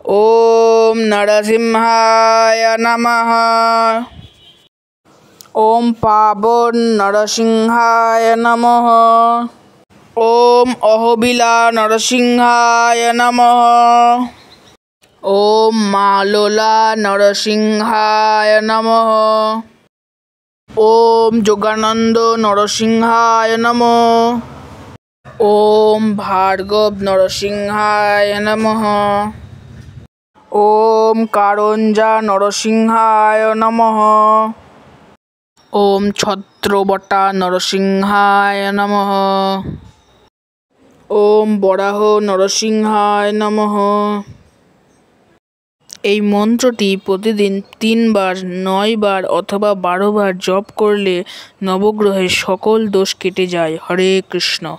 ओम नरसिंहाय नमः। ओम पावन नरसिंहाय नमः। ओम अहोबिला नरसिंहाय नमः। ओम मालोला नरसिंहाय नमः। ओम जोगानंद नरसिंहाय नमः। ओम भार्गव नरसिंहाय नमः। ओम कारंजा नरसिंहाय नमः। ओम छत्रबटा नरसिंहाय नमः। ओम बराह नरसिंहाय नमः। এই মন্ত্রটি প্রতিদিন 3 বার 9 বার অথবা 12 বার জপ করলে নবগ্রহের সকল দোষ কেটে যায়। হরে কৃষ্ণ।